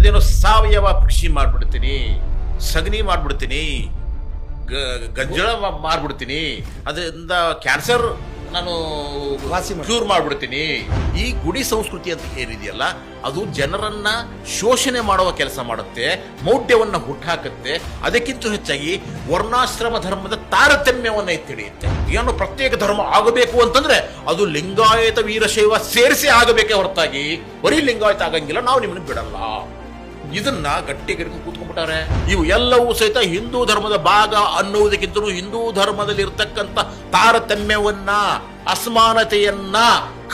ಅದೇನೋ ಸಾವಯವ ಕೃಷಿ ಮಾಡ್ಬಿಡ್ತೀನಿ, ಸಗಣಿ ಮಾಡ್ಬಿಡ್ತೀನಿ, ಗಜ್ಜಳ ಮಾಡ್ಬಿಡ್ತೀನಿ, ಅದರಿಂದ ಕ್ಯಾನ್ಸರ್ ನಾನು ಕ್ಯೂರ್ ಮಾಡ್ಬಿಡ್ತೀನಿ. ಈ ಗುಡಿ ಸಂಸ್ಕೃತಿ ಅಂತ ಏನಿದೆಯಲ್ಲ ಅದು ಜನರನ್ನ ಶೋಷಣೆ ಮಾಡುವ ಕೆಲಸ ಮಾಡುತ್ತೆ, ಮೌಢ್ಯವನ್ನ ಹುಟ್ಟಾಕತ್ತೆ. ಅದಕ್ಕಿಂತ ಹೆಚ್ಚಾಗಿ ವರ್ಣಾಶ್ರಮ ಧರ್ಮದ ತಾರತಮ್ಯವನ್ನ ಎತ್ತಿಡಿಯುತ್ತೆ. ಏನು ಪ್ರತ್ಯೇಕ ಧರ್ಮ ಆಗಬೇಕು ಅಂತಂದ್ರೆ ಅದು ಲಿಂಗಾಯತ ವೀರಶೈವ ಸೇರಿಸಿ ಆಗಬೇಕೇ ಹೊರತಾಗಿ ಬರೀ ಲಿಂಗಾಯತ ಆಗಂಗಿಲ್ಲ, ನಾವು ನಿಮ್ಮನ್ನು ಬಿಡಲ್ಲ. ಇದನ್ನ ಗಟ್ಟಿಗರಿಗೆ ಕೂತ್ಕೊಂಡ್ಬಿಟ್ಟಾರೆ. ಇವು ಎಲ್ಲವೂ ಸಹಿತ ಹಿಂದೂ ಧರ್ಮದ ಭಾಗ ಅನ್ನುವುದಕ್ಕಿಂತಲೂ ಹಿಂದೂ ಧರ್ಮದಲ್ಲಿ ಇರ್ತಕ್ಕಂಥ ತಾರತಮ್ಯವನ್ನ, ಅಸಮಾನತೆಯನ್ನ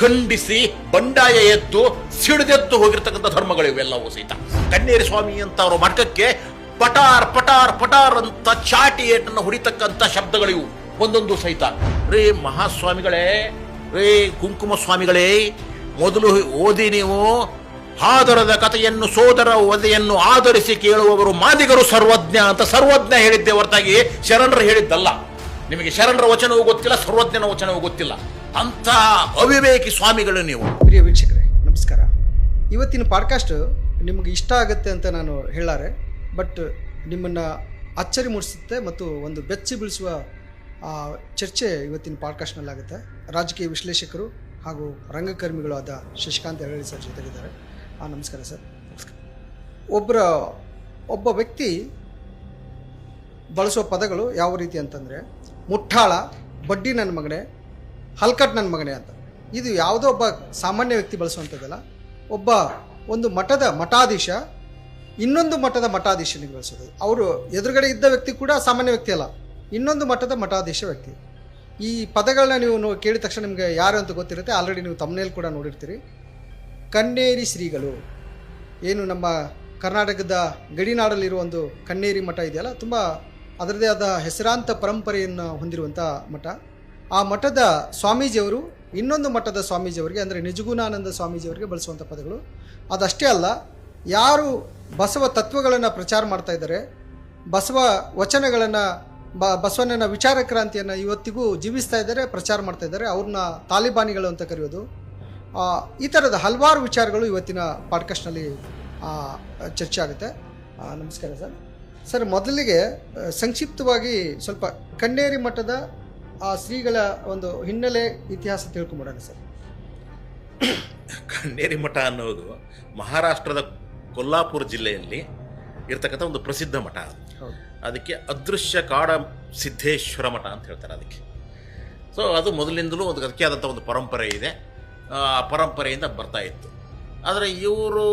ಖಂಡಿಸಿ ಬಂಡಾಯ ಎದ್ದು ಸಿಡಿದೆದ್ದು ಹೋಗಿರ್ತಕ್ಕಂಥ ಧರ್ಮಗಳು ಇವೆಲ್ಲವೂ ಸಹಿತ. ಕನ್ನೇರಿ ಸ್ವಾಮಿ ಅಂತ ಅವರ ಮಠಕ್ಕೆ ಪಟಾರ್ ಪಟಾರ್ ಪಟಾರ್ ಅಂತ ಚಾಟಿ ಏಟನ್ನು ಹೊಡಿತಕ್ಕಂಥ ಶಬ್ದಗಳಿವು ಒಂದೊಂದು ಸಹಿತ. ರೇ ಮಹಾಸ್ವಾಮಿಗಳೇ, ರೇ ಕುಂಕುಮ ಸ್ವಾಮಿಗಳೇ, ಮೊದಲು ಓದಿ ನೀವು ಆದರದ ಕಥೆಯನ್ನು, ಸೋದರ ವಧೆಯನ್ನು ಆಧರಿಸಿ ಕೇಳುವವರು ಮಾದಿಗರು ಸರ್ವಜ್ಞ ಅಂತ ಸರ್ವಜ್ಞ ಹೇಳಿದ್ದೆ ಹೊರತಾಗಿ ಶರಣರು ಹೇಳಿದ್ದಲ್ಲ. ನಿಮಗೆ ಶರಣರ ವಚನವೂ ಗೊತ್ತಿಲ್ಲ, ಸರ್ವಜ್ಞನ ವಚನವೂ ಗೊತ್ತಿಲ್ಲ. ಅಂತ ಅವಿವೇಕಿ ಸ್ವಾಮಿಗಳು ನೀವು. ಪ್ರಿಯ ವೀಕ್ಷಕರೇ ನಮಸ್ಕಾರ. ಇವತ್ತಿನ ಪಾಡ್ಕಾಸ್ಟ್ ನಿಮಗೆ ಇಷ್ಟ ಆಗುತ್ತೆ ಅಂತ ನಾನು ಹೇಳಾರೆ, ಬಟ್ ನಿಮ್ಮನ್ನು ಅಚ್ಚರಿ ಮೂಡಿಸುತ್ತೆ ಮತ್ತು ಒಂದು ಬೆಚ್ಚಿ ಬೀಳಿಸುವ ಚರ್ಚೆ ಇವತ್ತಿನ ಪಾಡ್ಕಾಸ್ಟ್ನಲ್ಲಾಗುತ್ತೆ. ರಾಜಕೀಯ ವಿಶ್ಲೇಷಕರು ಹಾಗೂ ರಂಗಕರ್ಮಿಗಳು ಆದ ಶಶಿಕಾಂತ್ ಹೆರಳಿ ಸರ್ ಜೊತೆಗಿದ್ದಾರೆ. ನಮಸ್ಕಾರ ಸರ್. ನಮಸ್ಕಾರ. ಒಬ್ಬ ವ್ಯಕ್ತಿ ಬಳಸುವ ಪದಗಳು ಯಾವ ರೀತಿ ಅಂತಂದರೆ ಮುಠಾಳ, ಬಡ್ಡಿ ನನ್ನ ಮಗನೇ, ಹಲ್ಕಟ್ ನನ್ನ ಮಗನೇ ಅಂತ. ಇದು ಯಾವುದೋ ಒಬ್ಬ ಸಾಮಾನ್ಯ ವ್ಯಕ್ತಿ ಬಳಸುವಂಥದ್ದಲ್ಲ. ಒಂದು ಮಠದ ಮಠಾಧೀಶ ಇನ್ನೊಂದು ಮಠದ ಮಠಾಧೀಶನಿಗೆ ಬಳಸೋದು. ಅವರು ಎದುರುಗಡೆ ಇದ್ದ ವ್ಯಕ್ತಿ ಕೂಡ ಸಾಮಾನ್ಯ ವ್ಯಕ್ತಿ ಅಲ್ಲ, ಇನ್ನೊಂದು ಮಠದ ಮಠಾಧೀಶ ವ್ಯಕ್ತಿ. ಈ ಪದಗಳನ್ನ ನೀವು ಕೇಳಿದ ತಕ್ಷಣ ನಿಮಗೆ ಯಾರು ಅಂತ ಗೊತ್ತಿರುತ್ತೆ. ಆಲ್ರೆಡಿ ನೀವು ತಮ್ಮನೇಲಿ ಕೂಡ ನೋಡಿರ್ತೀರಿ. ಕನ್ನೇರಿ ಶ್ರೀಗಳು ಏನು ನಮ್ಮ ಕರ್ನಾಟಕದ ಗಡಿನಾಡಲ್ಲಿರುವ ಒಂದು ಕನ್ನೇರಿ ಮಠ ಇದೆಯಲ್ಲ, ತುಂಬ ಅದರದೇ ಆದ ಹೆಸರಾಂತ ಪರಂಪರೆಯನ್ನು ಹೊಂದಿರುವಂಥ ಮಠ. ಆ ಮಠದ ಸ್ವಾಮೀಜಿಯವರು ಇನ್ನೊಂದು ಮಠದ ಸ್ವಾಮೀಜಿಯವರಿಗೆ ಅಂದರೆ ನಿಜಗುಣಾನಂದ ಸ್ವಾಮೀಜಿಯವರಿಗೆ ಬಳಸುವಂಥ ಪದಗಳು. ಅದಷ್ಟೇ ಅಲ್ಲ, ಯಾರು ಬಸವ ತತ್ವಗಳನ್ನು ಪ್ರಚಾರ ಮಾಡ್ತಾ ಇದ್ದಾರೆ, ಬಸವ ವಚನಗಳನ್ನು, ಬಸವಣ್ಣನ ವಿಚಾರ ಕ್ರಾಂತಿಯನ್ನು ಇವತ್ತಿಗೂ ಜೀವಿಸ್ತಾ ಇದ್ದಾರೆ, ಪ್ರಚಾರ ಮಾಡ್ತಾ ಇದ್ದಾರೆ, ಅವ್ರನ್ನ ತಾಲಿಬಾನಿಗಳು ಅಂತ ಕರೆಯೋದು. ಈ ಥರದ ಹಲವಾರು ವಿಚಾರಗಳು ಇವತ್ತಿನ ಪಾಡ್ಕಾಸ್ಟ್ನಲ್ಲಿ ಚರ್ಚೆ ಆಗುತ್ತೆ. ನಮಸ್ಕಾರ ಸರ್. ಸರ್, ಮೊದಲಿಗೆ ಸಂಕ್ಷಿಪ್ತವಾಗಿ ಸ್ವಲ್ಪ ಕನ್ನೇರಿ ಮಠದ ಆ ಶ್ರೀಗಳ ಒಂದು ಹಿನ್ನೆಲೆ ಇತಿಹಾಸ ತಿಳ್ಕೊಂಬಿಡೋಣ ಸರ್. ಕನ್ನೇರಿ ಮಠ ಅನ್ನೋದು ಮಹಾರಾಷ್ಟ್ರದ ಕೊಲ್ಲಾಪುರ ಜಿಲ್ಲೆಯಲ್ಲಿ ಇರ್ತಕ್ಕಂಥ ಒಂದು ಪ್ರಸಿದ್ಧ ಮಠ. ಅದಕ್ಕೆ ಅದೃಶ್ಯ ಕಾಡ ಸಿದ್ದೇಶ್ವರ ಮಠ ಅಂತ ಹೇಳ್ತಾರೆ ಅದಕ್ಕೆ. ಸೊ ಅದು ಮೊದಲಿಂದಲೂ ಒಂದು ಅದಕ್ಕೆ ಆದಂಥ ಒಂದು ಪರಂಪರೆ ಇದೆ. ಆ ಪರಂಪರೆಯಿಂದ ಬರ್ತಾ ಇತ್ತು. ಆದರೆ ಇವರು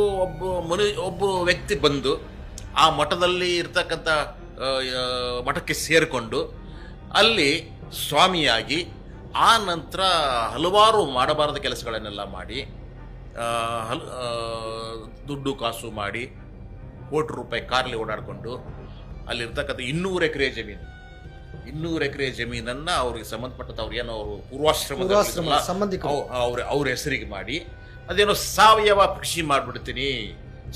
ಒಬ್ಬ ವ್ಯಕ್ತಿ ಬಂದು ಆ ಮಠದಲ್ಲಿ ಇರ್ತಕ್ಕಂಥ ಮಠಕ್ಕೆ ಸೇರಿಕೊಂಡು ಅಲ್ಲಿ ಸ್ವಾಮಿಯಾಗಿ ಆ ನಂತರ ಹಲವಾರು ಮಾಡಬಾರದ ಕೆಲಸಗಳನ್ನೆಲ್ಲ ಮಾಡಿ ದುಡ್ಡು ಕಾಸು ಮಾಡಿ ಕೋಟಿ ರೂಪಾಯಿ ಕಾರ್ಲಿ ಓಡಾಡಿಕೊಂಡು ಅಲ್ಲಿರ್ತಕ್ಕಂಥ 200 ಎಕರೆ ಜಮೀನು, 200 ಎಕರೆ ಜಮೀನನ್ನ ಅವ್ರಿಗೆ ಸಂಬಂಧಪಟ್ಟಂತ ಅವ್ರು ಏನೋ ಅವರು ಪೂರ್ವಾಶ್ರಮ ಅವ್ರ ಹೆಸರಿಗೆ ಮಾಡಿ ಅದೇನೋ ಸಾವಯವ ಕೃಷಿ ಮಾಡ್ಬಿಡ್ತೀನಿ,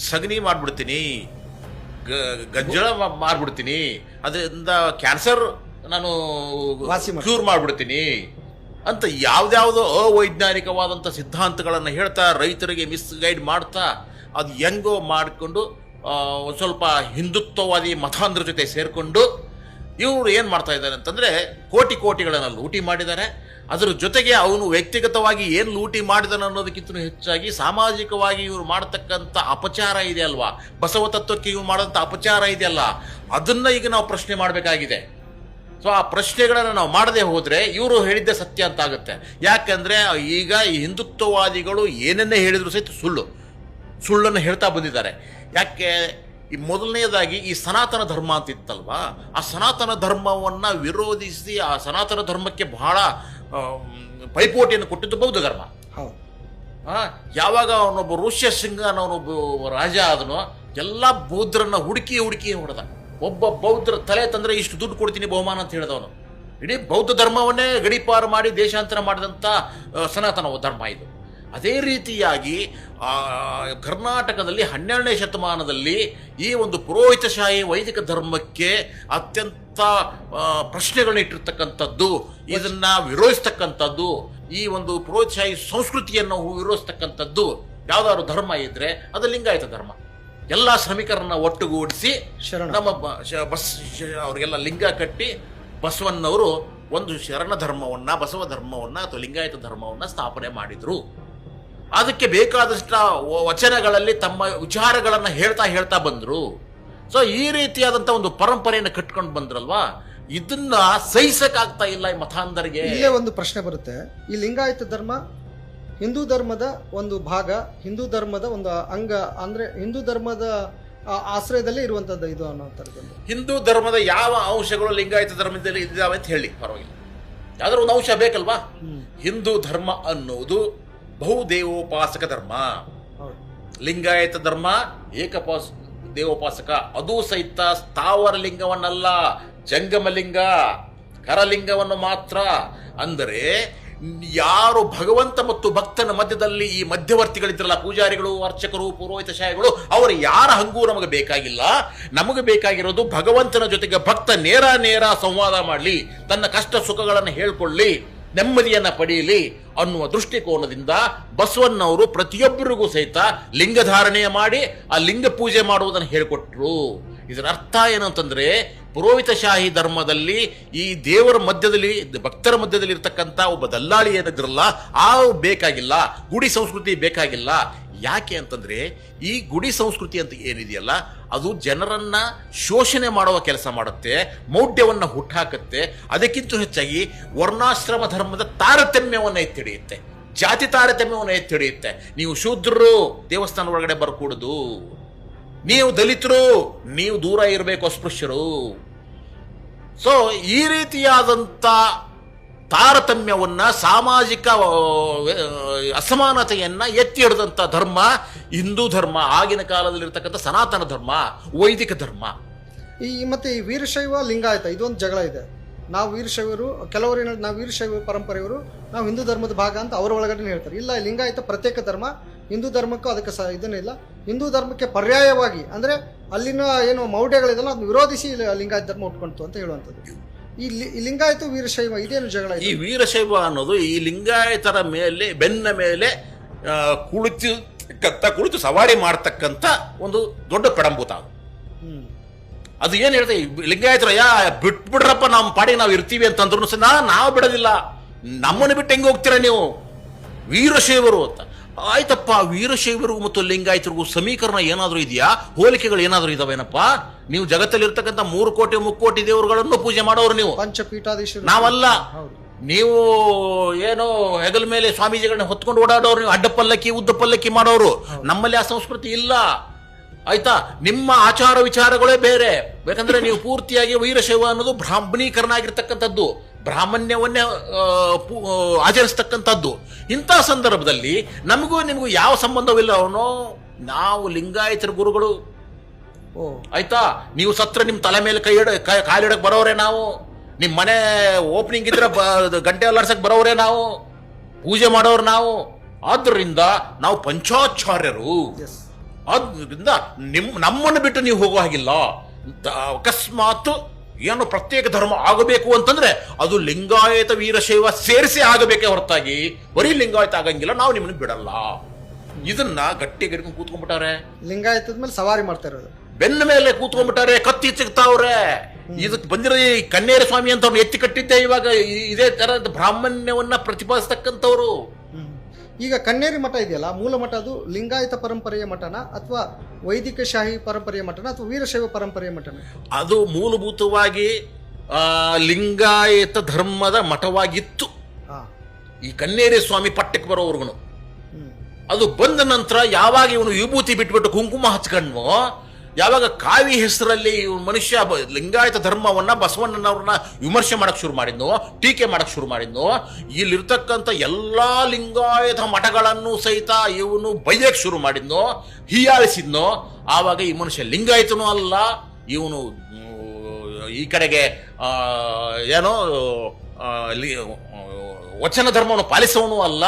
ಸಗಣಿ ಮಾಡ್ಬಿಡ್ತೀನಿ, ಗಜ್ಜಳ ಮಾಡ್ಬಿಡ್ತೀನಿ, ಅದರಿಂದ ಕ್ಯಾನ್ಸರ್ ನಾನು ಕ್ಯೂರ್ ಮಾಡ್ಬಿಡ್ತೀನಿ ಅಂತ ಯಾವ್ದಾವುದೋ ಅವೈಜ್ಞಾನಿಕವಾದಂಥ ಸಿದ್ಧಾಂತಗಳನ್ನು ಹೇಳ್ತಾ ರೈತರಿಗೆ ಮಿಸ್ಗೈಡ್ ಮಾಡ್ತಾ ಅದು ಹೆಂಗೋ ಮಾಡಿಕೊಂಡು ಒಂದು ಸ್ವಲ್ಪ ಹಿಂದುತ್ವವಾದಿ ಮತಾಂಧ್ರ ಜೊತೆ ಸೇರಿಕೊಂಡು ಇವರು ಏನು ಮಾಡ್ತಾ ಇದ್ದಾರೆ ಅಂತಂದರೆ ಕೋಟಿಗಳನ್ನು ಲೂಟಿ ಮಾಡಿದ್ದಾರೆ. ಅದರ ಜೊತೆಗೆ ಅವನು ವ್ಯಕ್ತಿಗತವಾಗಿ ಏನು ಲೂಟಿ ಮಾಡಿದಾನೆ ಅನ್ನೋದಕ್ಕಿಂತ ಹೆಚ್ಚಾಗಿ ಸಾಮಾಜಿಕವಾಗಿ ಇವರು ಮಾಡತಕ್ಕಂಥ ಅಪಚಾರ ಇದೆ ಅಲ್ವಾ, ಬಸವ ತತ್ವಕ್ಕೆ ಇವ್ರು ಮಾಡೋಂಥ ಅಪಚಾರ ಇದೆಯಲ್ಲ, ಅದನ್ನು ಈಗ ನಾವು ಪ್ರಶ್ನೆ ಮಾಡಬೇಕಾಗಿದೆ. ಸೊ ಆ ಪ್ರಶ್ನೆಗಳನ್ನು ನಾವು ಮಾಡದೆ ಹೋದರೆ ಇವರು ಹೇಳಿದ್ದೆ ಸತ್ಯ ಅಂತ ಆಗುತ್ತೆ. ಯಾಕಂದರೆ ಈಗ ಈ ಹಿಂದುತ್ವವಾದಿಗಳು ಏನನ್ನೇ ಹೇಳಿದ್ರು ಸಹಿತ ಸುಳ್ಳನ್ನು ಹೇಳ್ತಾ ಬಂದಿದ್ದಾರೆ. ಯಾಕೆ? ಈ ಮೊದಲನೇದಾಗಿ ಈ ಸನಾತನ ಧರ್ಮ ಅಂತ ಇತ್ತಲ್ವಾ, ಆ ಸನಾತನ ಧರ್ಮವನ್ನು ವಿರೋಧಿಸಿ ಆ ಸನಾತನ ಧರ್ಮಕ್ಕೆ ಬಹಳ ಪೈಪೋಟಿಯನ್ನು ಕೊಟ್ಟಿದ್ದು ಬೌದ್ಧ ಧರ್ಮ. ಯಾವಾಗ ಅವನೊಬ್ಬ ಋಷ್ಯ ಸಿಂಗ ಅವನೊಬ್ಬ ರಾಜ ಆದನೋ ಎಲ್ಲ ಬೌದ್ಧರನ್ನ ಹುಡುಕಿ ಹೊಡೆದ. ಒಬ್ಬ ಬೌದ್ಧರ ತಲೆ ತಂದರೆ ಇಷ್ಟು ದುಡ್ಡು ಕೊಡ್ತೀನಿ ಬಹುಮಾನ ಅಂತ ಹೇಳಿದವನು. ಇಡೀ ಬೌದ್ಧ ಧರ್ಮವನ್ನೇ ಗಡೀಪಾರು ಮಾಡಿ ದೇಶಾಂತರ ಮಾಡಿದಂಥ ಸನಾತನ ಧರ್ಮ ಇದು. ಅದೇ ರೀತಿಯಾಗಿ ಕರ್ನಾಟಕದಲ್ಲಿ 12ನೇ ಶತಮಾನದಲ್ಲಿ ಈ ಒಂದು ಪುರೋಹಿತಶಾಹಿ ವೈದಿಕ ಧರ್ಮಕ್ಕೆ ಅತ್ಯಂತ ಪ್ರಶ್ನೆಗಳನ್ನ ಇಟ್ಟಿರ್ತಕ್ಕಂಥದ್ದು, ಇದನ್ನ ವಿರೋಧಿಸ್ತಕ್ಕಂಥದ್ದು, ಈ ಒಂದು ಪುರೋಹಿತಶಾಹಿ ಸಂಸ್ಕೃತಿಯನ್ನು ವಿರೋಧಿಸ್ತಕ್ಕಂಥದ್ದು ಯಾವ್ದಾದ್ರು ಧರ್ಮ ಇದ್ರೆ ಅದು ಲಿಂಗಾಯತ ಧರ್ಮ. ಎಲ್ಲ ಶ್ರಮಿಕರನ್ನ ಒಟ್ಟುಗೂಡಿಸಿ ಶರಣ. ನಮ್ಮ ಅವರಿಗೆಲ್ಲ ಲಿಂಗ ಕಟ್ಟಿ ಬಸವಣ್ಣವರು ಒಂದು ಶರಣ ಧರ್ಮವನ್ನ, ಬಸವ ಧರ್ಮವನ್ನ ಅಥವಾ ಲಿಂಗಾಯತ ಧರ್ಮವನ್ನ ಸ್ಥಾಪನೆ ಮಾಡಿದ್ರು. ಅದಕ್ಕೆ ಬೇಕಾದಷ್ಟ ವಚನಗಳಲ್ಲಿ ತಮ್ಮ ವಿಚಾರಗಳನ್ನ ಹೇಳ್ತಾ ಬಂದ್ರು. ಸೊ ಈ ರೀತಿಯಾದಂತ ಒಂದು ಪರಂಪರೆಯನ್ನು ಕಟ್ಕೊಂಡು ಬಂದ್ರಲ್ವಾ, ಇದನ್ನ ಸಹಿಸಕ್ಕಾಗ್ತಾ ಇಲ್ಲ ಈ ಮತಾಂಧರಿಗೆ. ಇಲ್ಲೇ ಒಂದು ಪ್ರಶ್ನೆ ಬರುತ್ತೆ. ಈ ಲಿಂಗಾಯತ ಧರ್ಮ ಹಿಂದೂ ಧರ್ಮದ ಒಂದು ಭಾಗ, ಹಿಂದೂ ಧರ್ಮದ ಒಂದು ಅಂಗ, ಅಂದ್ರೆ ಹಿಂದೂ ಧರ್ಮದ ಆಶ್ರಯದಲ್ಲಿ ಇರುವಂತದ್ದು ಇದು ಅನ್ನೋಂಥದ್ದು. ಹಿಂದೂ ಧರ್ಮದ ಯಾವ ಅಂಶಗಳು ಲಿಂಗಾಯತ ಧರ್ಮದಲ್ಲಿ ಇದ್ದಾವೆ ಅಂತ ಹೇಳಿ, ಪರವಾಗಿಲ್ಲ, ಯಾವ್ದಾದ್ರು ಒಂದು ಅಂಶ ಬೇಕಲ್ವಾ. ಹಿಂದೂ ಧರ್ಮ ಅನ್ನುವುದು ಬಹುದೇವೋಪಾಸಕ ಧರ್ಮ. ಲಿಂಗಾಯತ ಧರ್ಮ ದೇವೋಪಾಸಕ, ಅದು ಸಹಿತ ಸ್ಥಾವರ ಲಿಂಗವನ್ನಲ್ಲ, ಜಂಗಮ ಲಿಂಗ, ಕರಲಿಂಗವನ್ನು ಮಾತ್ರ. ಅಂದರೆ ಯಾರು ಭಗವಂತ ಮತ್ತು ಭಕ್ತನ ಮಧ್ಯದಲ್ಲಿ ಈ ಮಧ್ಯವರ್ತಿಗಳಿದ್ರಲ್ಲ, ಪೂಜಾರಿಗಳು, ಅರ್ಚಕರು, ಪುರೋಹಿತ ಶಾಹಿಗಳು, ಅವರು ಯಾರ ಹಂಗೂ ನಮಗೆ ಬೇಕಾಗಿಲ್ಲ. ನಮಗೆ ಬೇಕಾಗಿರೋದು ಭಗವಂತನ ಜೊತೆಗೆ ಭಕ್ತ ನೇರ ಸಂವಾದ ಮಾಡಲಿ, ತನ್ನ ಕಷ್ಟ ಸುಖಗಳನ್ನು ಹೇಳ್ಕೊಳ್ಳಿ, ನೆಮ್ಮದಿಯನ್ನ ಪಡೆಯಲಿ ಅನ್ನುವ ದೃಷ್ಟಿಕೋನದಿಂದ ಬಸವಣ್ಣವರು ಪ್ರತಿಯೊಬ್ಬರಿಗೂ ಸಹಿತ ಲಿಂಗಧಾರಣೆಯ ಮಾಡಿ ಆ ಲಿಂಗ ಪೂಜೆ ಮಾಡುವುದನ್ನು ಹೇಳಿಕೊಟ್ರು. ಇದರ ಅರ್ಥ ಏನು ಅಂತಂದ್ರೆ, ಪುರೋಹಿತಶಾಹಿ ಧರ್ಮದಲ್ಲಿ ಈ ದೇವರ ಮಧ್ಯದಲ್ಲಿ, ಭಕ್ತರ ಮಧ್ಯದಲ್ಲಿ ಇರ್ತಕ್ಕಂಥ ಒಬ್ಬ ದಲ್ಲಾಳಿ ಏನಿದ್ರಲ್ಲ, ಆ ಬೇಕಾಗಿಲ್ಲ. ಗುಡಿ ಸಂಸ್ಕೃತಿ ಬೇಕಾಗಿಲ್ಲ. ಯಾಕೆ ಅಂತಂದ್ರೆ, ಈ ಗುಡಿ ಸಂಸ್ಕೃತಿ ಅಂತ ಏನಿದೆಯಲ್ಲ, ಅದು ಜನರನ್ನ ಶೋಷಣೆ ಮಾಡುವ ಕೆಲಸ ಮಾಡುತ್ತೆ, ಮೌಢ್ಯವನ್ನ ಹುಟ್ಟಾಕತ್ತೆ. ಅದಕ್ಕಿಂತ ಹೆಚ್ಚಾಗಿ ವರ್ಣಾಶ್ರಮ ಧರ್ಮದ ತಾರತಮ್ಯವನ್ನು ಎತ್ತಿಡಿಯುತ್ತೆ, ಜಾತಿ ತಾರತಮ್ಯವನ್ನು ಎತ್ತಿಡಿಯುತ್ತೆ. ನೀವು ಶೂದ್ರರು ದೇವಸ್ಥಾನ ಒಳಗಡೆ ಬರ್ಕೂಡುದು, ನೀವು ದಲಿತರು ನೀವು ದೂರ ಇರಬೇಕು, ಅಸ್ಪೃಶ್ಯರು. ಸೊ ಈ ರೀತಿಯಾದಂಥ ತಾರತಮ್ಯವನ್ನ, ಸಾಮಾಜಿಕ ಅಸಮಾನತೆಯನ್ನ ಎತ್ತಿ ಹಿಡಿದಂಥ ಧರ್ಮ ಹಿಂದೂ ಧರ್ಮ, ಆಗಿನ ಕಾಲದಲ್ಲಿರ್ತಕ್ಕಂಥ ಸನಾತನ ಧರ್ಮ, ವೈದಿಕ ಧರ್ಮ. ಮತ್ತೆ ಈ ವೀರಶೈವ ಲಿಂಗಾಯತ ಇದೊಂದು ಜಗಳ ಇದೆ. ನಾವು ವೀರಶೈವರು, ಕೆಲವರು ಏನ, ನಾವು ವೀರಶೈವ ಪರಂಪರೆಯವರು, ನಾವು ಹಿಂದೂ ಧರ್ಮದ ಭಾಗ ಅಂತ ಅವರ ಒಳಗಡೆ ಹೇಳ್ತಾರೆ. ಇಲ್ಲ, ಲಿಂಗಾಯತ ಪ್ರತ್ಯೇಕ ಧರ್ಮ, ಹಿಂದೂ ಧರ್ಮಕ್ಕೂ ಅದಕ್ಕೆ ಇದನ್ನಿಲ್ಲ. ಹಿಂದೂ ಧರ್ಮಕ್ಕೆ ಪರ್ಯಾಯವಾಗಿ ಅಂದ್ರೆ ಅಲ್ಲಿನ ಏನು ಮೌಢ್ಯಗಳಿದೆಲ್ಲ ಅದನ್ನ ವಿರೋಧಿಸಿ ಲಿಂಗಾಯತ ಧರ್ಮ ಉಟ್ಕೊಂತು ಅಂತ ಹೇಳುವಂಥದ್ದು. ಈ ಲಿಂಗಾಯತ ವೀರಶೈವ ಇದೇನು ಜಗಳ? ಈ ವೀರಶೈವ ಅನ್ನೋದು ಈ ಲಿಂಗಾಯತರ ಮೇಲೆ, ಬೆನ್ನ ಮೇಲೆ ಕುಳಿತು ಸವಾರಿ ಮಾಡ್ತಕ್ಕಂಥ ಒಂದು ದೊಡ್ಡ ಪಡಂಭೂತ. ಅದು ಏನ್ ಹೇಳ್ತೇವೆ, ಲಿಂಗಾಯತರ ಬಿಟ್ಬಿಡ್ರಪ್ಪ, ನಮ್ಮ ಪಾಡಿಗೆ ನಾವು ಇರ್ತೀವಿ ಅಂತಂದ್ರು ಸಹ ನಾವು ಬಿಡೋದಿಲ್ಲ, ನಮ್ಮನ್ನು ಬಿಟ್ಟು ಹೆಂಗೆ ಹೋಗ್ತೀರಾ ನೀವು ವೀರಶೈವರು ಅಂತ. ಆಯ್ತಪ್ಪ, ವೀರಶೈವರಿಗೂ ಮತ್ತು ಲಿಂಗಾಯತರಿಗೂ ಸಮೀಕರಣ ಏನಾದರೂ ಇದೆಯಾ, ಹೋಲಿಕೆಗಳು ಏನಾದರೂ ಇದಾವೇನಪ್ಪ? ನೀವು ಜಗತ್ತಲ್ಲಿ ಇರ್ತಕ್ಕಂಥ 3 ಕೋಟಿ ಮುಕ್ಕೋಟಿ ದೇವರುಗಳನ್ನು ಪೂಜೆ ಮಾಡೋರು ನೀವು, ಪಂಚಪೀಠಾಧೀಶರು ನಾವಲ್ಲ. ನೀವು ಏನು ಹೆಗಲ ಮೇಲೆ ಸ್ವಾಮೀಜಿಗಳನ್ನ ಹೊತ್ಕೊಂಡು ಓಡಾಡೋರು, ನೀವು ಅಡ್ಡ ಪಲ್ಲಕ್ಕಿ ಉದ್ದ ಪಲ್ಲಕ್ಕಿ ಮಾಡೋರು. ನಮ್ಮಲ್ಲಿ ಆ ಸಂಸ್ಕೃತಿ ಇಲ್ಲ, ಆಯ್ತಾ? ನಿಮ್ಮ ಆಚಾರ ವಿಚಾರಗಳೇ ಬೇರೆ. ಯಾಕಂದ್ರೆ ನೀವು ಪೂರ್ತಿಯಾಗಿ ವೀರಶೈವ ಅನ್ನೋದು ಬ್ರಾಹ್ಮಣೀಕರಣ ಆಗಿರ್ತಕ್ಕಂಥದ್ದು, ಬ್ರಾಹ್ಮಣ್ಯವನ್ನೇ ಆಚರಿಸ್ತಕ್ಕಂಥದ್ದು. ಇಂಥ ಸಂದರ್ಭದಲ್ಲಿ ನಮಗೂ ನಿಮಗೂ ಯಾವ ಸಂಬಂಧವಿಲ್ಲ. ಅವನು ನಾವು ಲಿಂಗಾಯತರ ಗುರುಗಳು, ಆಯ್ತಾ? ನೀವು ಸತ್ರ ನಿಮ್ಮ ತಲೆ ಮೇಲೆ ಕಾಲಿಡಕ್ ಬರೋರೆ ನಾವು, ನಿಮ್ಮ ಮನೆ ಓಪನಿಂಗ್ ಇದ್ರೆ ಗಂಟೆ ಅಲ್ಲಾಡ್ಸಕ್ ಬರೋರೆ ನಾವು, ಪೂಜೆ ಮಾಡೋರು ನಾವು. ಆದ್ರಿಂದ ನಾವು ಪಂಚಾಚಾರ್ಯರು. ಆದ್ರಿಂದ ನಮ್ಮನ್ನು ಬಿಟ್ಟು ನೀವು ಹೋಗುವ ಹಾಗಿಲ್ಲ. ಅಕಸ್ಮಾತ್ ಏನು ಪ್ರತ್ಯೇಕ ಧರ್ಮ ಆಗಬೇಕು ಅಂತಂದ್ರೆ ಅದು ಲಿಂಗಾಯತ ವೀರಶೈವ ಸೇರಿಸಿ ಆಗಬೇಕೇ ಹೊರತಾಗಿ ಬರೀ ಲಿಂಗಾಯತ ಆಗಂಗಿಲ್ಲ, ನಾವು ನಿಮ್ಮನ್ನು ಬಿಡಲ್ಲ. ಇದನ್ನ ಗಟ್ಟಿ ಗಟ್ಕೊಂಡು ಕೂತ್ಕೊಂಡ್ಬಿಟ್ಟಾರೆ. ಲಿಂಗಾಯತದ ಮೇಲೆ ಸವಾರಿ ಮಾಡ್ತಾ ಇರೋದು, ಬೆನ್ನ ಮೇಲೆ ಕೂತ್ಕೊಂಡ್ಬಿಟ್ಟಾರೆ, ಕತ್ತಿ ಚಿಕ್ತಾವ್ರೆ. ಇದಕ್ಕೆ ಬಂದಿರೋ ಈ ಕನ್ನೇರ ಸ್ವಾಮಿ ಅಂತ ಅವ್ನು ಎತ್ತಿ ಕಟ್ಟಿದ್ದೆ. ಇವಾಗ ಇದೇ ತರದ ಬ್ರಾಹ್ಮಣ್ಯವನ್ನ ಪ್ರತಿಪಾದಿಸ್ತಕ್ಕಂಥವ್ರು. ಈಗ ಕನ್ನೇರಿ ಮಠ ಇದೆಯಲ್ಲ, ಮೂಲ ಮಠ ಅದು ಲಿಂಗಾಯತ ಪರಂಪರೆಯ ಮಠನ ಅಥವಾ ವೈದಿಕ ಶಾಹಿ ಪರಂಪರೆಯ ಮಠನ ಅಥವಾ ವೀರಶೈವ ಪರಂಪರೆಯ ಮಠನ? ಅದು ಮೂಲಭೂತವಾಗಿ ಲಿಂಗಾಯತ ಧರ್ಮದ ಮಠವಾಗಿತ್ತು. ಈ ಕನ್ನೇರಿ ಸ್ವಾಮಿ ಪಟ್ಟಕ್ಕೆ ಬರೋವರ್ಗುನು ಅದು ಬಂದ ನಂತರ ಯಾವಾಗ ಇವನು ವಿಭೂತಿ ಬಿಟ್ಬಿಟ್ಟು ಕುಂಕುಮ ಹಚ್ಕೊಂಡ್ವೋ, ಯಾವಾಗ ಕಾವಿ ಹೆಸರಲ್ಲಿ ಮನುಷ್ಯ ಲಿಂಗಾಯತ ಧರ್ಮವನ್ನ, ಬಸವಣ್ಣನವ್ರನ್ನ ವಿಮರ್ಶೆ ಮಾಡಕ್ ಶುರು ಮಾಡಿದ್ನೋ, ಟೀಕೆ ಮಾಡಕ್ ಶುರು ಮಾಡಿದ್ನೋ, ಇಲ್ಲಿರ್ತಕ್ಕಂಥ ಎಲ್ಲಾ ಲಿಂಗಾಯತ ಮಠಗಳನ್ನು ಸಹಿತ ಇವನು ಬೈಯಕ್ ಶುರು ಮಾಡಿದ್ನೋ, ಹೀಯಾಳಿಸಿದ್ನೋ, ಆವಾಗ ಈ ಮನುಷ್ಯ ಲಿಂಗಾಯತನೂ ಅಲ್ಲ, ಇವನು ಈ ಕಡೆಗೆ ಏನೋ ವಚನ ಧರ್ಮವನ್ನು ಪಾಲಿಸುವವನು ಅಲ್ಲ.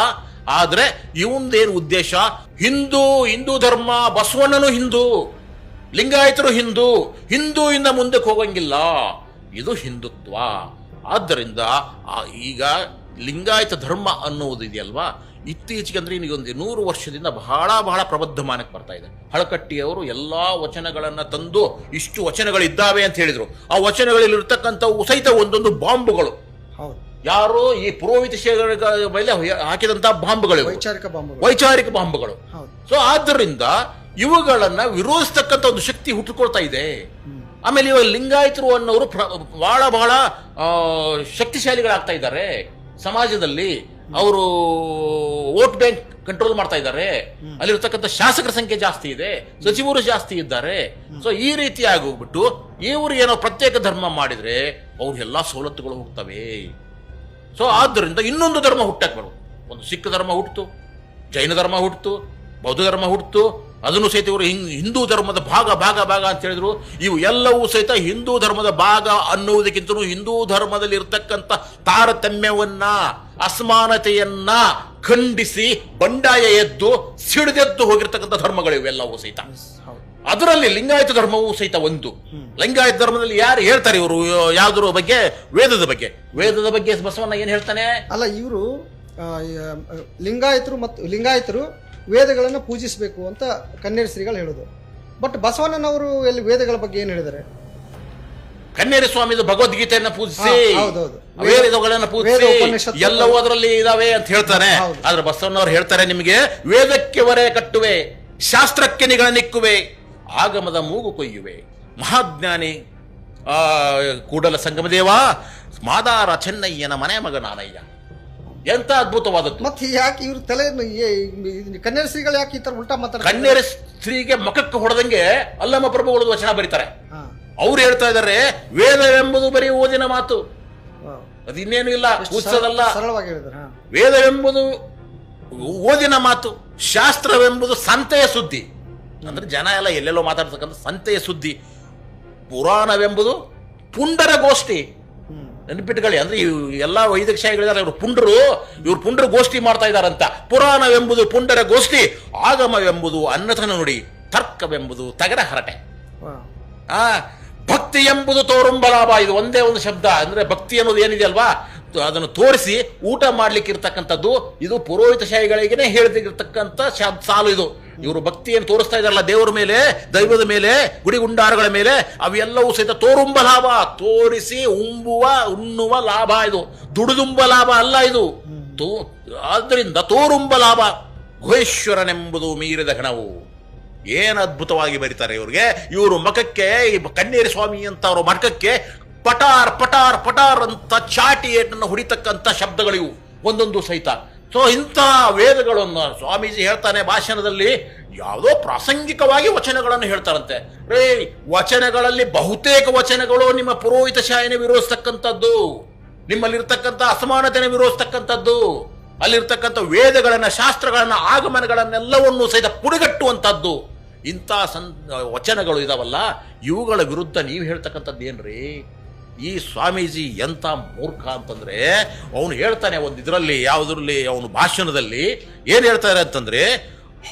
ಆದ್ರೆ ಇವಂದೇನು ಉದ್ದೇಶ, ಹಿಂದೂ ಧರ್ಮ, ಬಸವಣ್ಣನು ಹಿಂದೂ, ಲಿಂಗಾಯತರು ಹಿಂದೂ ಇಂದ ಮುಂದಕ್ಕೆ ಹೋಗಂಗಿಲ್ಲ, ಇದು ಹಿಂದುತ್ವ. ಆದ್ದರಿಂದ ಈಗ ಲಿಂಗಾಯತ ಧರ್ಮ ಅನ್ನುವುದು ಇದೆಯಲ್ವಾ, ಇತ್ತೀಚೆಗೆ ಅಂದರೆ ಈಗ ಒಂದು 100 ವರ್ಷದಿಂದ ಬಹಳ ಬಹಳ ಪ್ರಬುದ್ಧಮಾನಕ್ಕೆ ಬರ್ತಾ ಇದೆ. ಹಳಕಟ್ಟಿಯವರು ಎಲ್ಲ ವಚನಗಳನ್ನು ತಂದು ಇಷ್ಟು ವಚನಗಳಿದ್ದಾವೆ ಅಂತ ಹೇಳಿದರು. ಆ ವಚನಗಳಲ್ಲಿರ್ತಕ್ಕಂಥವು ಸಹಿತ ಒಂದೊಂದು ಬಾಂಬುಗಳು. ಹೌದು, ಯಾರು ಈ ಪುರೋಹಿತ ಮೇಲೆ ಹಾಕಿದಂತಹ ಬಾಂಬುಗಳು, ವೈಚಾರಿಕ ಬಾಂಬುಗಳು. ಸೊ ಆದ್ದರಿಂದ ಇವುಗಳನ್ನ ವಿರೋಧಿಸ್ತಕ್ಕಂಥ ಒಂದು ಶಕ್ತಿ ಹುಟ್ಟುಕೊಳ್ತಾ ಇದೆ. ಆಮೇಲೆ ಇವಾಗ ಲಿಂಗಾಯತರು ಅನ್ನೋರು ಬಹಳ ಬಹಳ ಶಕ್ತಿಶಾಲಿಗಳಾಗ್ತಾ ಇದ್ದಾರೆ ಸಮಾಜದಲ್ಲಿ. ಅವರು ವೋಟ್ ಬ್ಯಾಂಕ್ ಕಂಟ್ರೋಲ್ ಮಾಡ್ತಾ ಇದ್ದಾರೆ. ಅಲ್ಲಿರ್ತಕ್ಕಂಥ ಶಾಸಕರ ಸಂಖ್ಯೆ ಜಾಸ್ತಿ ಇದೆ, ಸಚಿವರು ಜಾಸ್ತಿ ಇದ್ದಾರೆ. ಸೊ ಈ ರೀತಿ ಆಗೋಗ್ಬಿಟ್ಟು ಇವರು ಏನೋ ಪ್ರತ್ಯೇಕ ಧರ್ಮ ಮಾಡಿದ್ರೆ ಅವ್ರ ಎಲ್ಲಾ ಸವಲತ್ತುಗಳು ಹೋಗ್ತವೆ. ಸೊ ಆದ್ದರಿಂದ ಇನ್ನೊಂದು ಧರ್ಮ ಹುಟ್ಟಕ್ಕೆ ಬರೋದು. ಒಂದು ಸಿಖ್ ಧರ್ಮ ಹುಟ್ಟಿತು, ಜೈನ ಧರ್ಮ ಹುಟ್ಟಿತು, ಬೌದ್ಧ ಧರ್ಮ ಹುಟ್ಟಿತು. ಅದನ್ನು ಸಹಿತ ಇವರು ಹಿಂದೂ ಧರ್ಮದ ಭಾಗ ಭಾಗ ಭಾಗ ಅಂತ ಹೇಳಿದ್ರು. ಇವು ಎಲ್ಲವೂ ಸಹಿತ ಹಿಂದೂ ಧರ್ಮದ ಭಾಗ ಅನ್ನುವುದಕ್ಕಿಂತಲೂ ಹಿಂದೂ ಧರ್ಮದಲ್ಲಿ ಇರ್ತಕ್ಕಂಥ ತಾರತಮ್ಯವನ್ನ, ಅಸಮಾನತೆಯನ್ನ ಖಂಡಿಸಿ ಬಂಡಾಯ ಎದ್ದು ಸಿಡಿದೆದ್ದು ಹೋಗಿರ್ತಕ್ಕಂಥ ಧರ್ಮಗಳು ಇವೆಲ್ಲವೂ ಸಹಿತ. ಅದರಲ್ಲಿ ಲಿಂಗಾಯತ ಧರ್ಮವೂ ಸಹಿತ ಒಂದು. ಲಿಂಗಾಯತ ಧರ್ಮದಲ್ಲಿ ಯಾರು ಹೇಳ್ತಾರೆ ಇವರು ಯಾವ್ದ್ರ ಬಗ್ಗೆ? ವೇದದ ಬಗ್ಗೆ. ವೇದದ ಬಗ್ಗೆ ಬಸವಣ್ಣ ಏನ್ ಹೇಳ್ತಾನೆ? ಅಲ್ಲ, ಇವರು ಲಿಂಗಾಯತರು ವೇದಗಳನ್ನು ಪೂಜಿಸಬೇಕು ಅಂತ ಕನ್ನೇರಿ ಶ್ರೀಗಳು ಹೇಳೋದು. ಬಟ್ ಬಸವಣ್ಣನವರು ಎಲ್ಲಿ ವೇದಗಳ ಬಗ್ಗೆ ಏನು ಹೇಳಿದ್ದಾರೆ? ಕನ್ನೇರಿ ಸ್ವಾಮಿದು ಭಗವದ್ಗೀತೆಯನ್ನ ಪೂಜಿಸಿ, ವೇದಗಳನ್ನ ಪೂಜಿಸಿ ಎಲ್ಲವೂ ಅದರಲ್ಲಿ ಇದಾವೆ ಅಂತ ಹೇಳ್ತಾನೆ. ಆದ್ರೆ ಬಸವಣ್ಣವ್ರು ಹೇಳ್ತಾರೆ, ನಿಮಗೆ ವೇದಕ್ಕೆ ಹೊರೆ ಕಟ್ಟುವೆ, ಶಾಸ್ತ್ರಕ್ಕೆ ನಿಕ್ಕುವೆ, ಆಗಮದ ಮೂಗು ಕೊಯ್ಯುವೆ, ಮಹಾಜ್ಞಾನಿ ಕೂಡಲ ಸಂಗಮದೇವ, ಮಾದಾರ ಚೆನ್ನಯ್ಯನ ಮನೆ ಮಗ ನಾನಯ್ಯ. ಎಂತ ಅದ್ಭುತವಾದದ್ದು. ಮತ್ತೆ ಯಾಕೆ ಇವ್ರ ತಲೆ ಕನ್ನೇರಿ ಶ್ರೀಗಳು ಯಾಕೆ ಈ ತರ ಉಲ್ಟಾ ಮಾತಾಡ್ತಾರೆ? ಕನ್ನೇರಿ ಶ್ರೀಗೆ ಮಖಕ್ಕೆ ಹೊಡೆದಂಗೆ ಅಲ್ಲಮ್ಮ ಪ್ರಭುಗಳು ವಚನ ಬರೀತಾರೆ. ಅವ್ರು ಹೇಳ್ತಾ ಇದ್ದಾರೆ, ವೇದವೆಂಬುದು ಬರೀ ಓದಿನ ಮಾತು, ಅದಿನ್ನೇನು ಇಲ್ಲ, ಉತ್ಸದಲ್ಲ. ಸರಳವಾಗಿ ಹೇಳಿದ್ದಾರೆ. ವೇದವೆಂಬುದು ಓದಿನ ಮಾತು, ಶಾಸ್ತ್ರವೆಂಬುದು ಸಂತೆಯ ಸುದ್ದಿ. ಅಂದ್ರೆ ಜನ ಎಲ್ಲ ಎಲ್ಲೆಲ್ಲೋ ಮಾತಾಡ್ತಕ್ಕಂಥ ಸಂತೆಯ ಸುದ್ದಿ. ಪುರಾಣವೆಂಬುದು ಪುಂಡರ ಗೋಷ್ಠಿ. ನೆನಪಿಟ್ಟುಕೊಳ್ಳಿ, ಅಂದ್ರೆ ಎಲ್ಲಾ ವೈದಿಕಶಾಹಿಗಳಿದ್ದಾರೆ, ಇವರು ಪುಂಡರ ಗೋಷ್ಠಿ ಮಾಡ್ತಾ ಇದ್ದಾರಂತ. ಪುರಾಣವೆಂಬುದು ಪುಂಡರ ಗೋಷ್ಠಿ, ಆಗಮವೆಂಬುದು ಅನ್ನತನ ನುಡಿ, ತರ್ಕವೆಂಬುದು ತಗರ ಹರಟೆ. ಭಕ್ತಿ ಎಂಬುದು ತೋರುಂಬಲಾಭ. ಇದು ಒಂದೇ ಒಂದು ಶಬ್ದ. ಅಂದ್ರೆ ಭಕ್ತಿ ಅನ್ನೋದು ಏನಿದೆ ಅಲ್ವಾ, ಅದನ್ನು ತೋರಿಸಿ ಊಟ ಮಾಡ್ಲಿಕ್ಕೆ ಇರ್ತಕ್ಕಂಥದ್ದು. ಇದು ಪುರೋಹಿತಶಾಹಿಗಳಿಗೇನೆ ಹೇಳ್ತಿರ್ತಕ್ಕಂಥ ಸಾಲು ಇದು. ಇವರು ಭಕ್ತಿಯನ್ನು ತೋರಿಸ್ತಾ ಇದಾರಲ್ಲ ದೇವರ ಮೇಲೆ, ದೈವದ ಮೇಲೆ, ಗುಡಿಗುಂಡಾರಗಳ ಮೇಲೆ, ಅವೆಲ್ಲವೂ ಸಹಿತ ತೋರುಂಬ ಲಾಭ. ತೋರಿಸಿ ಉಣ್ಣುವ ಲಾಭ ಇದು, ದುಡಿದುಂಬ ಲಾಭ ಅಲ್ಲ ಇದು. ಆದ್ರಿಂದ ತೋರುಂಬ ಲಾಭ. ಗುಹೇಶ್ವರನೆಂಬುದು ಮೀರಿದ ಗಣವು. ಏನ್ ಅದ್ಭುತವಾಗಿ ಬರೀತಾರೆ ಇವ್ರಿಗೆ. ಇವರು ಮಖಕ್ಕೆ, ಈ ಕನ್ನೇರಿ ಸ್ವಾಮಿ ಅಂತ ಅವರ ಮಖಕ್ಕೆ ಪಟಾರ್ ಪಟಾರ್ ಪಟಾರ್ ಅಂತ ಚಾಟಿ ಏಟನ್ನು ಹೊಡಿತಕ್ಕಂಥ ಶಬ್ದಗಳಿವು ಒಂದೊಂದು ಸಹಿತ. ಸೊ ಇಂಥ ವೇದಗಳನ್ನು ಸ್ವಾಮೀಜಿ ಹೇಳ್ತಾನೆ ಭಾಷಣದಲ್ಲಿ, ಯಾವುದೋ ಪ್ರಾಸಂಗಿಕವಾಗಿ ವಚನಗಳನ್ನು ಹೇಳ್ತಾರಂತೆ. ವಚನಗಳಲ್ಲಿ ಬಹುತೇಕ ವಚನಗಳು ನಿಮ್ಮ ಪುರೋಹಿತ ಶಾಹಿನ ವಿರೋಧಿಸ್ತಕ್ಕಂಥದ್ದು, ನಿಮ್ಮಲ್ಲಿರ್ತಕ್ಕಂಥ ಅಸಮಾನತೆಯನ್ನು ವಿರೋಧಿಸ್ತಕ್ಕಂಥದ್ದು, ಅಲ್ಲಿರ್ತಕ್ಕಂಥ ವೇದಗಳನ್ನ, ಶಾಸ್ತ್ರಗಳನ್ನ, ಆಗಮನಗಳನ್ನೆಲ್ಲವನ್ನೂ ಸಹಿತ ಪುಡಿಗಟ್ಟುವಂಥದ್ದು. ಇಂಥ ವಚನಗಳು ಇದಾವಲ್ಲ, ಇವುಗಳ ವಿರುದ್ಧ ನೀವು ಹೇಳ್ತಕ್ಕಂಥದ್ದು ಏನ್ರಿ? ಈ ಸ್ವಾಮೀಜಿ ಎಂಥ ಮೂರ್ಖ ಅಂತಂದ್ರೆ, ಅವನು ಹೇಳ್ತಾನೆ ಒಂದು ಇದರಲ್ಲಿ, ಯಾವುದ್ರಲ್ಲಿ, ಅವನು ಭಾಷಣದಲ್ಲಿ ಏನು ಹೇಳ್ತಾರೆ ಅಂತಂದ್ರೆ,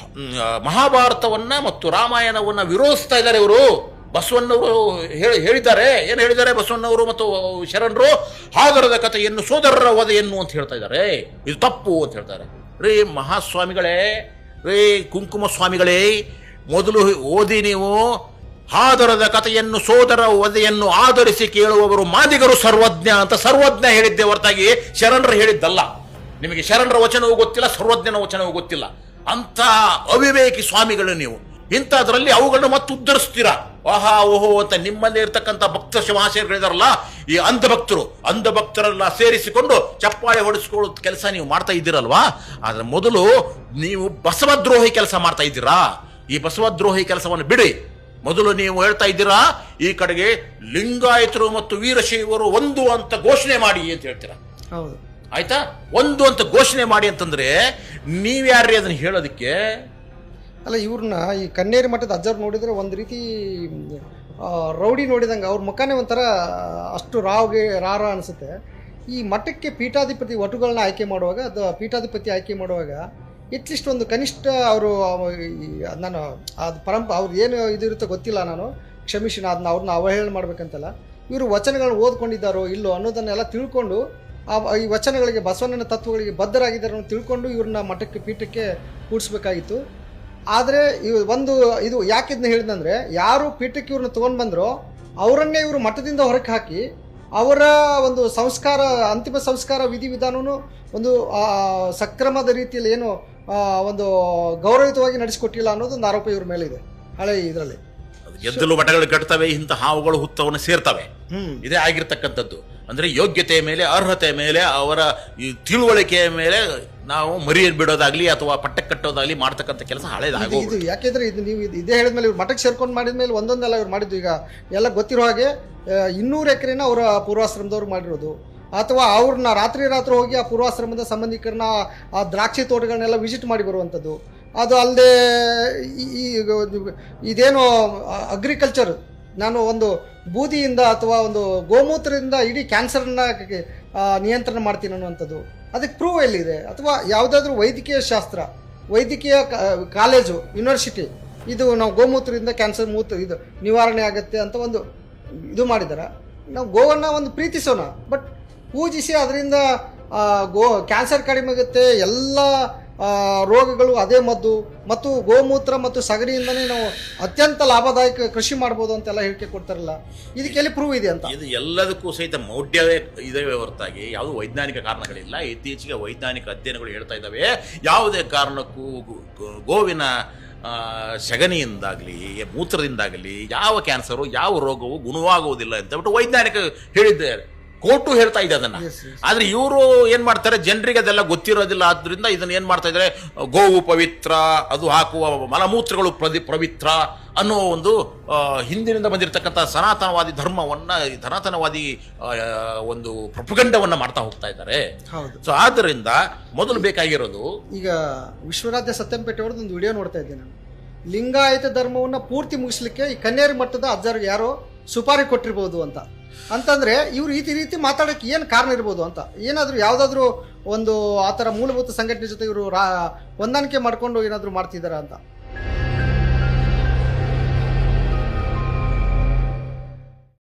ಮಹಾಭಾರತವನ್ನ ಮತ್ತು ರಾಮಾಯಣವನ್ನ ವಿರೋಧಿಸ್ತಾ ಇದ್ದಾರೆ ಇವರು. ಬಸವಣ್ಣವರು ಹೇಳಿದ್ದಾರೆ, ಏನು ಹೇಳಿದ್ದಾರೆ ಬಸವಣ್ಣವರು ಮತ್ತು ಶರಣರು? ಹಾದರದ ಕಥೆಯನ್ನು ಸೋದರರ ವಧೆಯನ್ನು ಅಂತ ಹೇಳ್ತಾ ಇದ್ದಾರೆ. ಇದು ತಪ್ಪು ಅಂತ ಹೇಳ್ತಾರೆ. ರೀ ಮಹಾಸ್ವಾಮಿಗಳೇ, ರೀ ಕುಂಕುಮ ಸ್ವಾಮಿಗಳೇ, ಮೊದಲು ಓದಿ ನೀವು. ಹಾದರದ ಕಥೆಯನ್ನು, ಸೋದರ ವಧೆಯನ್ನು ಆಧರಿಸಿ ಕೇಳುವವರು ಮಾದಿಗರು ಸರ್ವಜ್ಞ ಅಂತ ಸರ್ವಜ್ಞ ಹೇಳಿದ್ದೆ ಹೊರತಾಗಿ ಶರಣರು ಹೇಳಿದ್ದಲ್ಲ. ನಿಮಗೆ ಶರಣರ ವಚನವೂ ಗೊತ್ತಿಲ್ಲ, ಸರ್ವಜ್ಞನ ವಚನವೂ ಗೊತ್ತಿಲ್ಲ. ಅಂತ ಅವಿವೇಕಿ ಸ್ವಾಮಿಗಳು ನೀವು. ಇಂಥದ್ರಲ್ಲಿ ಅವುಗಳನ್ನು ಮತ್ತೆ ಉದ್ಧರಿಸ್ತೀರಾ. ಆಹಾ ಓಹೋ ಅಂತ ನಿಮ್ಮಲ್ಲಿ ಇರ್ತಕ್ಕಂಥ ಭಕ್ತ ಮಹಾಶಯರುಗಳಿದಾರಲ್ಲ, ಈ ಅಂಧಭಕ್ತರೆಲ್ಲ ಸೇರಿಸಿಕೊಂಡು ಚಪ್ಪಾಳೆ ಹೊಡಿಸ್ಕೊಳ್ಳೋ ಕೆಲಸ ನೀವು ಮಾಡ್ತಾ ಇದ್ದೀರಲ್ವಾ. ಆದ್ರೆ ಮೊದಲು ನೀವು ಬಸವದ್ರೋಹಿ ಕೆಲಸ ಮಾಡ್ತಾ ಇದ್ದೀರಾ. ಈ ಬಸವದ್ರೋಹಿ ಕೆಲಸವನ್ನು ಬಿಡಿ. ಮೊದಲು ನೀವು ಹೇಳ್ತಾ ಇದ್ದೀರಾ, ಈ ಕಡೆಗೆ ಲಿಂಗಾಯತರು ಮತ್ತು ವೀರಶೈವರು ಒಂದು ಅಂತ ಘೋಷಣೆ ಮಾಡಿ ಅಂತ ಹೇಳ್ತೀರಾ. ಹೌದು, ಆಯ್ತಾ? ಒಂದು ಅಂತ ಘೋಷಣೆ ಮಾಡಿ ಅಂತಂದ್ರೆ ನೀವ್ಯಾರ್ರಿ ಅದನ್ನ ಹೇಳೋದಕ್ಕೆ? ಅಲ್ಲ, ಇವ್ರನ್ನ ಈ ಕನ್ನೇರಿ ಮಠದ ಅಜ್ಜವ್ರು ನೋಡಿದ್ರೆ ಒಂದು ರೀತಿ ರೌಡಿ ನೋಡಿದಂಗೆ, ಅವ್ರ ಮುಖನೇ ಒಂಥರ ಅಷ್ಟು ರಾರ ಅನಿಸುತ್ತೆ. ಈ ಮಠಕ್ಕೆ ಪೀಠಾಧಿಪತಿ ವಟುಗಳನ್ನ ಆಯ್ಕೆ ಮಾಡುವಾಗ, ಅದು ಪೀಠಾಧಿಪತಿ ಆಯ್ಕೆ ಮಾಡುವಾಗ ಎಟ್ಲೀಸ್ಟ್ ಒಂದು ಕನಿಷ್ಠ ಅವರು, ನಾನು ಅದು ಅವ್ರು ಏನು ಇದಿರುತ್ತೋ ಗೊತ್ತಿಲ್ಲ, ನಾನು ಕ್ಷಮಿಸಿ, ಅದನ್ನ ಅವ್ರನ್ನ ಅವಹೇಳನ ಮಾಡ್ಬೇಕಂತಲ್ಲ. ಇವರು ವಚನಗಳನ್ನ ಓದ್ಕೊಂಡಿದ್ದಾರೋ ಇಲ್ಲೋ ಅನ್ನೋದನ್ನೆಲ್ಲ ತಿಳ್ಕೊಂಡು ಈ ವಚನಗಳಿಗೆ ಬಸವಣ್ಣನ ತತ್ವಗಳಿಗೆ ಬದ್ಧರಾಗಿದ್ದಾರೆ ಅಂತ ತಿಳ್ಕೊಂಡು ಇವ್ರನ್ನ ಮಠಕ್ಕೆ ಪೀಠಕ್ಕೆ ಕೂಡಿಸ್ಬೇಕಾಗಿತ್ತು. ಆದರೆ ಇದು ಯಾಕೆ ಇದನ್ನ ಹೇಳಿದಂದರೆ, ಯಾರು ಪೀಠಕ್ಕೆ ಇವ್ರನ್ನ ತೊಗೊಂಡು ಬಂದರೋ ಅವರನ್ನೇ ಇವರು ಮಠದಿಂದ ಹೊರಗೆ ಹಾಕಿ ಅವರ ಒಂದು ಸಂಸ್ಕಾರ, ಅಂತಿಮ ಸಂಸ್ಕಾರ ವಿಧಿವಿಧಾನವೂ ಒಂದು ಸಕ್ರಮದ ರೀತಿಯಲ್ಲಿ ಏನು ಒಂದು ಗೌರವಯುತವಾಗಿ ನಡೆಸಿಕೊಟ್ಟಿಲ್ಲ ಅನ್ನೋದೊಂದು ಆರೋಪ ಇವ್ರ ಮೇಲೆ ಇದೆ ಹಳೆ ಇದರಲ್ಲಿ. ಗೆದ್ದಲು ಮಠಗಳು ಕಟ್ತವೆ, ಇಂಥ ಹಾವುಗಳು ಹುತ್ತವನ್ನು ಸೇರ್ತವೆ. ಇದೇ ಆಗಿರ್ತಕ್ಕಂಥದ್ದು. ಅಂದ್ರೆ ಯೋಗ್ಯತೆಯ ಮೇಲೆ, ಅರ್ಹತೆ ಮೇಲೆ, ಅವರ ಈ ತಿಳುವಳಿಕೆಯ ಮೇಲೆ ನಾವು ಮರಿಯನ್ನು ಬಿಡೋದಾಗ್ಲಿ ಅಥವಾ ಪಟ್ಟಕ್ಕೆ ಕಟ್ಟೋದಾಗ್ಲಿ ಮಾಡ್ತಕ್ಕಂಥ ಕೆಲಸ ಹಳೇದಾಗಿ ಇದು ಯಾಕೆಂದ್ರೆ ಇದು ನೀವು ಇದೇ ಹೇಳಿದ್ಮೇಲೆ ಇವ್ರು ಮಠಕ್ಕೆ ಸೇರ್ಕೊಂಡು ಮಾಡಿದ್ಮೇಲೆ ಒಂದೊಂದೆಲ್ಲ ಇವ್ರು ಮಾಡಿದ್ದು. ಈಗ ಎಲ್ಲ ಗೊತ್ತಿರೋ ಹಾಗೆ 200 ಎಕರೆನ ಅವರ ಪೂರ್ವಾಶ್ರಮದವ್ರು ಮಾಡಿರೋದು, ಅಥವಾ ಅವ್ರನ್ನ ರಾತ್ರಿ ಹೋಗಿ ಆ ಪೂರ್ವಾಶ್ರಮದ ಸಂಬಂಧಿಕರನ್ನ ಆ ದ್ರಾಕ್ಷಿ ತೋಟಗಳನ್ನೆಲ್ಲ ವಿಸಿಟ್ ಮಾಡಿ ಬರುವಂಥದ್ದು. ಅದು ಅಲ್ಲದೆ ಇದೇನು ಅಗ್ರಿಕಲ್ಚರ್, ನಾನು ಒಂದು ಬೂದಿಯಿಂದ ಅಥವಾ ಒಂದು ಗೋಮೂತ್ರದಿಂದ ಇಡೀ ಕ್ಯಾನ್ಸರ್ನ ನಿಯಂತ್ರಣ ಮಾಡ್ತೀನಿ ಅನ್ನುವಂಥದ್ದು, ಅದಕ್ಕೆ ಪ್ರೂವ್ ಎಲ್ಲಿದೆ? ಅಥವಾ ಯಾವುದಾದ್ರೂ ವೈದ್ಯಕೀಯ ಶಾಸ್ತ್ರ, ವೈದ್ಯಕೀಯ ಕಾಲೇಜು, ಯೂನಿವರ್ಸಿಟಿ ಇದು ನಾವು ಗೋಮೂತ್ರದಿಂದ ಕ್ಯಾನ್ಸರ್ ಇದು ನಿವಾರಣೆ ಆಗುತ್ತೆ ಅಂತ ಒಂದು ಇದು ಮಾಡಿದಾರ? ನಾವು ಗೋವನ್ನು ಒಂದು ಪ್ರೀತಿಸೋಣ, ಬಟ್ ಪೂಜಿಸಿ ಅದರಿಂದ ಕ್ಯಾನ್ಸರ್ ಕಡಿಮೆ ಆಗುತ್ತೆ, ಎಲ್ಲ ರೋಗಗಳು ಅದೇ ಮದ್ದು, ಮತ್ತು ಗೋಮೂತ್ರ ಮತ್ತು ಸಗಣಿಯಿಂದನೇ ನಾವು ಅತ್ಯಂತ ಲಾಭದಾಯಕ ಕೃಷಿ ಮಾಡ್ಬೋದು ಅಂತೆಲ್ಲ ಹೇಳಿಕೆ ಕೊಡ್ತಾರಲ್ಲ, ಇದಕ್ಕೆಲ್ಲಿ ಪ್ರೂವ್ ಇದೆ ಅಂತ? ಇದು ಎಲ್ಲದಕ್ಕೂ ಸಹಿತ ಮೌಢ್ಯವೇ ಇದೆ ಹೊರತಾಗಿ ಯಾವುದೂ ವೈಜ್ಞಾನಿಕ ಕಾರಣಗಳಿಲ್ಲ. ಇತ್ತೀಚೆಗೆ ವೈಜ್ಞಾನಿಕ ಅಧ್ಯಯನಗಳು ಹೇಳ್ತಾ ಇದ್ದಾವೆ, ಯಾವುದೇ ಕಾರಣಕ್ಕೂ ಗೋವಿನ ಸಗಣಿಯಿಂದಾಗಲಿ ಮೂತ್ರದಿಂದಾಗಲಿ ಯಾವ ಕ್ಯಾನ್ಸರು ಯಾವ ರೋಗವು ಗುಣವಾಗುವುದಿಲ್ಲ ಅಂತ ಬಿಟ್ಟು ವೈಜ್ಞಾನಿಕ ಹೇಳಿದ್ದಾರೆ. ಕೋರ್ಟು ಹೇಳ್ತಾ ಇದೆ ಅದನ್ನ. ಆದ್ರೆ ಇವರು ಏನ್ ಮಾಡ್ತಾರೆ, ಜನರಿಗೆ ಅದೆಲ್ಲ ಗೊತ್ತಿರೋದಿಲ್ಲ. ಆದ್ರಿಂದ ಇದನ್ನ ಏನ್ ಮಾಡ್ತಾ ಇದ್ದಾರೆ, ಗೋವು ಪವಿತ್ರ, ಅದು ಹಾಕುವ ಮಲಮೂತ್ರಗಳು ಪವಿತ್ರ ಅನ್ನೋ ಒಂದು ಹಿಂದಿನಿಂದ ಬಂದಿರತಕ್ಕಂಥ ಸನಾತನವಾದಿ ಧರ್ಮವನ್ನ, ಸನಾತನವಾದಿ ಒಂದು ಪ್ರಪಗಂಡವನ್ನ ಮಾಡ್ತಾ ಹೋಗ್ತಾ ಇದ್ದಾರೆ. ಸೊ ಆದ್ದರಿಂದ ಮೊದಲು ಬೇಕಾಗಿರೋದು, ಈಗ ವಿಶ್ವರಾಧ್ಯ ಸತ್ಯಂಪೇಟೆ ಅವ್ರದ್ದು ಒಂದು ವಿಡಿಯೋ ನೋಡ್ತಾ ಇದ್ದೆ ನಾನು. ಲಿಂಗಾಯತ ಧರ್ಮವನ್ನ ಪೂರ್ತಿ ಮುಗಿಸ್ಲಿಕ್ಕೆ ಈ ಕನ್ಯಾರಿ ಮಟ್ಟದ ಅಜ್ಜರಿಗೆ ಯಾರೋ ಸುಪಾರಿ ಕೊಟ್ಟಿರ್ಬೋದು ಅಂತಂದ್ರೆ ಇವ್ರು ಈ ರೀತಿ ಮಾತಾಡೋಕ್ಕೆ ಏನು ಕಾರಣ ಇರ್ಬೋದು ಅಂತ. ಏನಾದರೂ ಯಾವುದಾದ್ರೂ ಒಂದು ಆ ಥರ ಮೂಲಭೂತ ಸಂಘಟನೆ ಜೊತೆ ಇವರು ಹೊಂದಾಣಿಕೆ ಮಾಡ್ಕೊಂಡು ಏನಾದರೂ ಮಾಡ್ತಿದ್ದಾರಾ ಅಂತ.